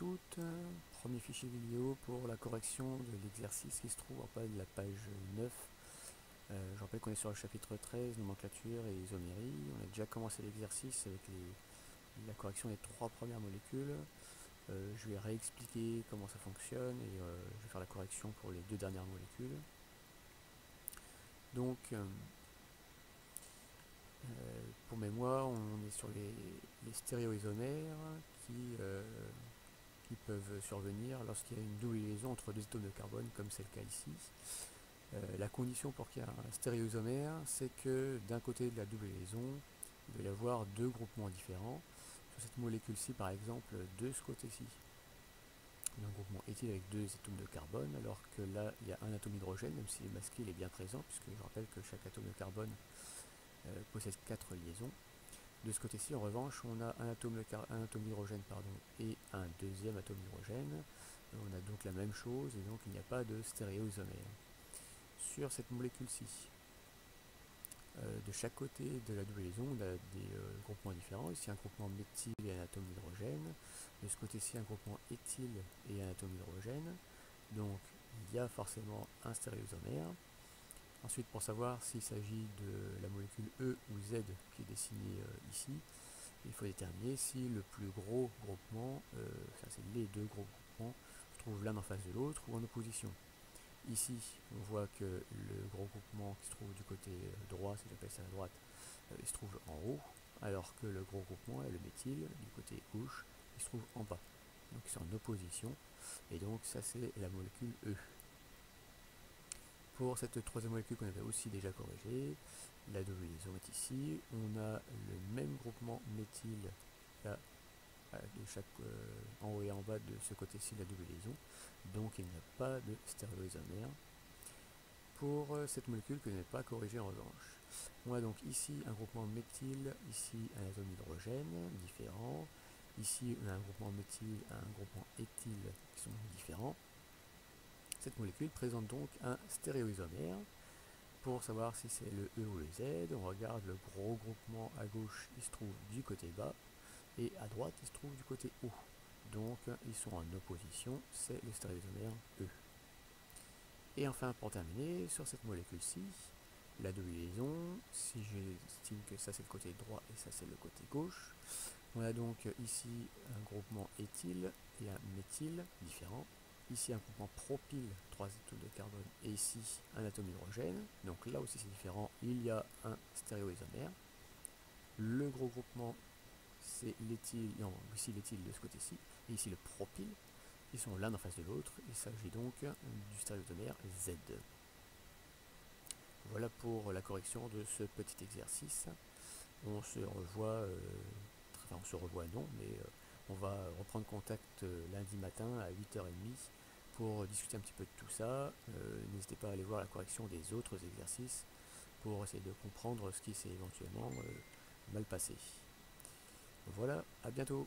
toutes, premier fichier vidéo pour la correction de l'exercice qui se trouve en bas de la page 9. Je rappelle qu'on est sur le chapitre 13, nomenclature et isomérie. On a déjà commencé l'exercice avec la correction des 3 premières molécules. Je vais réexpliquer comment ça fonctionne et je vais faire la correction pour les 2 dernières molécules. Donc, pour mémoire, on est sur les stéréoisomères qui peuvent survenir lorsqu'il y a une double liaison entre deux atomes de carbone, comme c'est le cas ici. La condition pour qu'il y ait un stéréoisomère, c'est que d'un côté de la double liaison, il va y avoir 2 groupements différents. Sur cette molécule-ci, par exemple, de ce côté-ci, un groupement éthyle avec 2 atomes de carbone, alors que là, il y a un atome d'hydrogène, même si le masqué est bien présent, puisque je rappelle que chaque atome de carbone possède 4 liaisons. De ce côté-ci, en revanche, on a un atome d'hydrogène et un deuxième atome d'hydrogène. On a donc la même chose, et donc il n'y a pas de stéréoisomère. Sur cette molécule-ci, de chaque côté de la double liaison, on a des groupements différents. Ici, un groupement méthyle et un atome d'hydrogène. De ce côté-ci, un groupement éthyle et un atome d'hydrogène. Donc, il y a forcément un stéréoisomère. Ensuite, pour savoir s'il s'agit de la molécule E ou Z qui est dessinée ici, il faut déterminer si le plus gros groupement, ça c'est les 2 gros groupements, se trouvent l'un en face de l'autre ou en opposition. Ici, on voit que le gros groupement qui se trouve du côté droit, si j'appelle ça à droite, il se trouve en haut, alors que le gros groupement, le méthyle, du côté gauche, il se trouve en bas. Donc ils sont en opposition, et donc ça c'est la molécule E. Pour cette troisième molécule qu'on avait aussi déjà corrigée, la double liaison est ici. On a le même groupement méthyle là, de chaque, en haut et en bas de ce côté-ci de la double liaison. Donc il n'y a pas de stéréoisomère. Pour cette molécule que je n'ai pas corrigée en revanche, on a donc ici un groupement méthyle, ici un atome d'hydrogène différent. Ici on a un groupement méthyle, un groupement éthyle qui sont différents. Cette molécule présente donc un stéréoisomère. Pour savoir si c'est le E ou le Z, on regarde le gros groupement à gauche, il se trouve du côté bas, et à droite, il se trouve du côté haut. Donc, ils sont en opposition, c'est le stéréoisomère E. Et enfin, pour terminer, sur cette molécule-ci, la double liaison, si j'estime que ça c'est le côté droit et ça c'est le côté gauche, on a donc ici un groupement éthyle et un méthyle différent. Ici un groupement propyle, 3 atomes de carbone, et ici un atome d'hydrogène. Donc là aussi c'est différent, il y a un stéréoisomère. Le gros groupement c'est l'éthyle, non, ici l'éthyle de ce côté-ci, et ici le propyle. Ils sont l'un en face de l'autre, il s'agit donc du stéréoisomère Z. Voilà pour la correction de ce petit exercice. On se revoit, enfin on se revoit non, mais on va reprendre contact lundi matin à 8h30 pour discuter un petit peu de tout ça. N'hésitez pas à aller voir la correction des autres exercices pour essayer de comprendre ce qui s'est éventuellement mal passé. Voilà, à bientôt.